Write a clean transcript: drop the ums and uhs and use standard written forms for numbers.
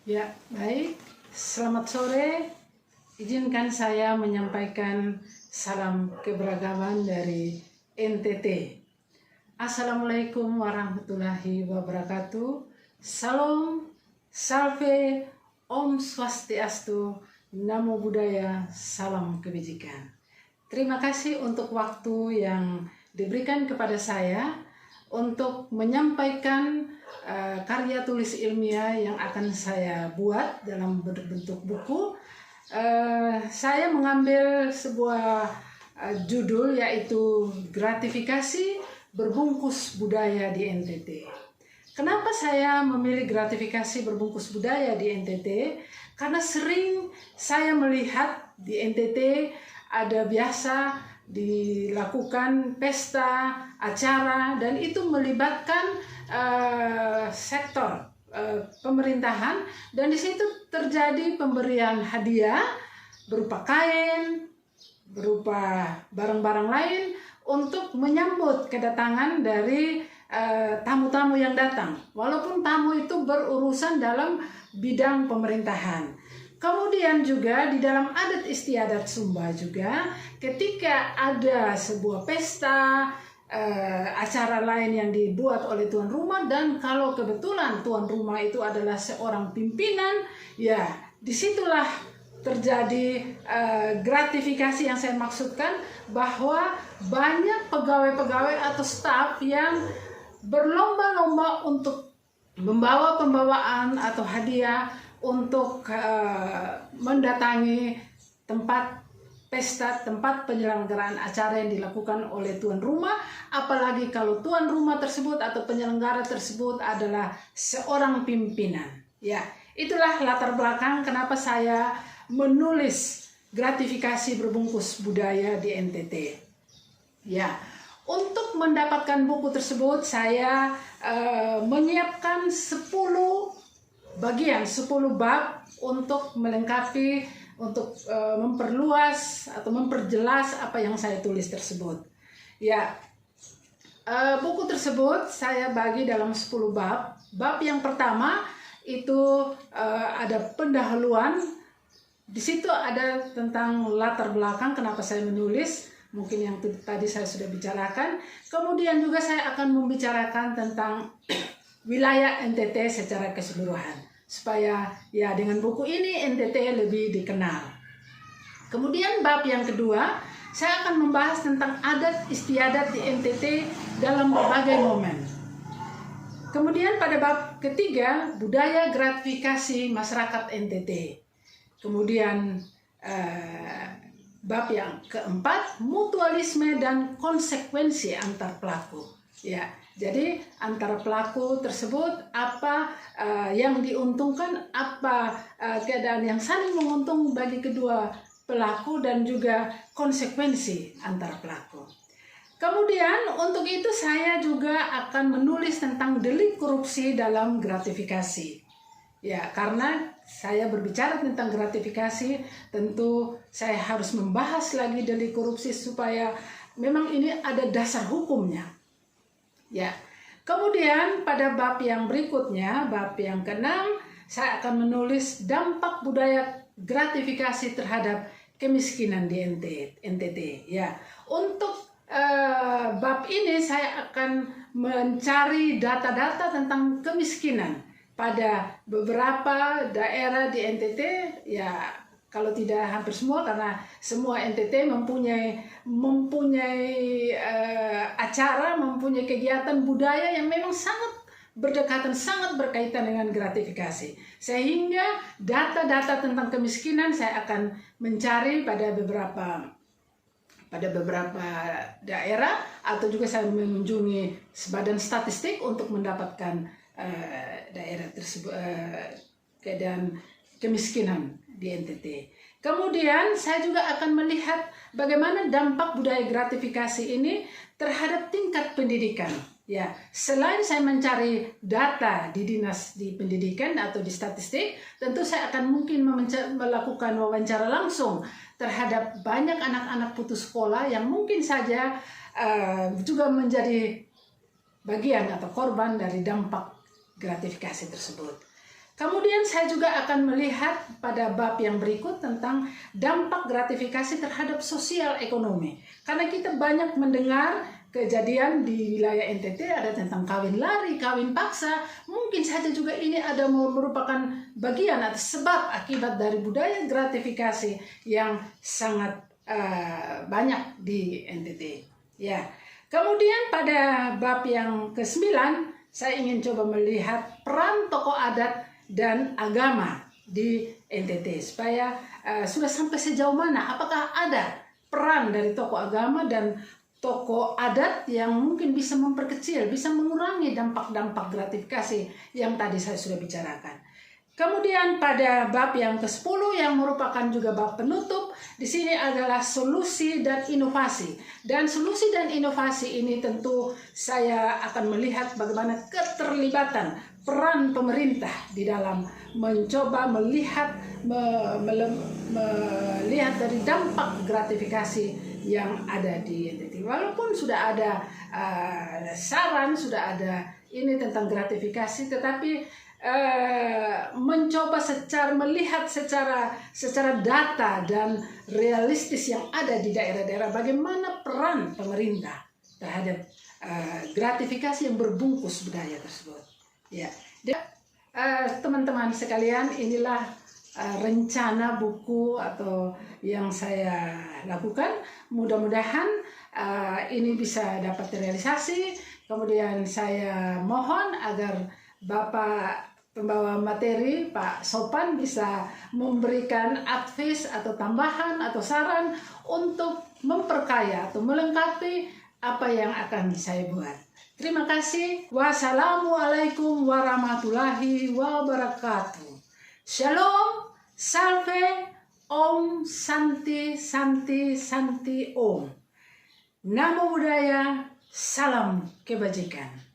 Ya, baik. Selamat sore. Izinkan saya menyampaikan salam keberagaman dari NTT. Assalamualaikum warahmatullahi wabarakatuh. Salam, salve, Om Swastiastu, Namo Buddhaya, salam kebajikan. Terima kasih untuk waktu yang diberikan kepada saya untuk menyampaikan karya tulis ilmiah yang akan saya buat dalam bentuk buku. Saya mengambil sebuah judul yaitu gratifikasi berbungkus budaya di NTT. Kenapa saya memilih gratifikasi berbungkus budaya di NTT? Karena sering saya melihat di NTT ada biasa dilakukan pesta, acara, dan itu melibatkan sektor pemerintahan, dan di situ terjadi pemberian hadiah berupa kain, berupa barang-barang lain untuk menyambut kedatangan dari tamu-tamu yang datang, walaupun tamu itu berurusan dalam bidang pemerintahan. Kemudian juga di dalam adat istiadat Sumba juga, ketika ada sebuah pesta, acara lain yang dibuat oleh tuan rumah, dan kalau kebetulan tuan rumah itu adalah seorang pimpinan, ya disitulah terjadi gratifikasi yang saya maksudkan, bahwa banyak pegawai-pegawai atau staf yang berlomba-lomba untuk membawa pembawaan atau hadiah untuk mendatangi tempat pesta, tempat penyelenggaraan acara yang dilakukan oleh tuan rumah, apalagi kalau tuan rumah tersebut atau penyelenggara tersebut adalah seorang pimpinan. Ya, itulah latar belakang kenapa saya menulis gratifikasi berbungkus budaya di NTT. Ya, untuk mendapatkan buku tersebut saya menyiapkan 10 bagian, 10 bab untuk melengkapi, untuk memperluas atau memperjelas apa yang saya tulis tersebut. Ya, buku tersebut saya bagi dalam 10 bab. Bab yang pertama itu ada pendahuluan. Di situ ada tentang latar belakang kenapa saya menulis, mungkin yang tadi saya sudah bicarakan. Kemudian juga saya akan membicarakan tentang wilayah NTT secara keseluruhan, supaya ya dengan buku ini NTT lebih dikenal. Kemudian bab yang kedua, saya akan membahas tentang adat istiadat di NTT dalam berbagai momen. Kemudian pada bab ketiga, budaya gratifikasi masyarakat NTT. Kemudian bab yang keempat, mutualisme dan konsekuensi antar pelaku. Ya, jadi antara pelaku tersebut apa yang diuntungkan, apa keadaan yang saling menguntung bagi kedua pelaku, dan juga konsekuensi antar pelaku. Kemudian untuk itu saya juga akan menulis tentang delik korupsi dalam gratifikasi. Ya, karena saya berbicara tentang gratifikasi, tentu saya harus membahas lagi delik korupsi supaya memang ini ada dasar hukumnya. Ya, kemudian pada bab yang berikutnya, bab yang ke-6, saya akan menulis dampak budaya gratifikasi terhadap kemiskinan di NTT. Ya, untuk bab ini saya akan mencari data-data tentang kemiskinan pada beberapa daerah di NTT. Ya, kalau tidak hampir semua, karena semua NTT mempunyai acara, mempunyai kegiatan budaya yang memang sangat berdekatan, sangat berkaitan dengan gratifikasi. Sehingga data-data tentang kemiskinan saya akan mencari pada beberapa daerah, atau juga saya mengunjungi badan statistik untuk mendapatkan daerah tersebut, keadaan kemiskinan di NTT. Kemudian saya juga akan melihat bagaimana dampak budaya gratifikasi ini terhadap tingkat pendidikan. Ya, selain saya mencari data di dinas di pendidikan atau di statistik, tentu saya akan mungkin melakukan wawancara langsung terhadap banyak anak-anak putus sekolah yang mungkin saja juga menjadi bagian atau korban dari dampak gratifikasi tersebut. Kemudian saya juga akan melihat pada bab yang berikut tentang dampak gratifikasi terhadap sosial ekonomi. Karena kita banyak mendengar kejadian di wilayah NTT ada tentang kawin lari, kawin paksa. Mungkin saja juga ini ada merupakan bagian atau sebab akibat dari budaya gratifikasi yang sangat banyak di NTT. Ya. Kemudian pada bab yang ke-9 saya ingin coba melihat peran tokoh adat dan agama di NTT supaya sudah sampai sejauh mana, apakah ada peran dari tokoh agama dan tokoh adat yang mungkin bisa memperkecil, bisa mengurangi dampak-dampak gratifikasi yang tadi saya sudah bicarakan. Kemudian pada bab yang ke-10 yang merupakan juga bab penutup, di sini adalah solusi dan inovasi. Dan solusi dan inovasi ini tentu saya akan melihat bagaimana keterlibatan peran pemerintah di dalam mencoba melihat dari dampak gratifikasi yang ada di NTT. Walaupun sudah ada saran, sudah ada ini tentang gratifikasi, tetapi mencoba melihat secara data dan realistis yang ada di daerah-daerah bagaimana peran pemerintah terhadap gratifikasi yang berbungkus budaya tersebut. Ya, teman-teman sekalian, inilah rencana buku atau yang saya lakukan. Mudah-mudahan ini bisa dapat terrealisasi. Kemudian saya mohon agar Bapak pembawa materi, Pak Sopan, bisa memberikan advice atau tambahan atau saran untuk memperkaya atau melengkapi apa yang akan saya buat. Terima kasih. Wassalamualaikum warahmatullahi wabarakatuh. Shalom, salve, om, santi, santi, santi, om. Namo Buddhaya, salam kebajikan.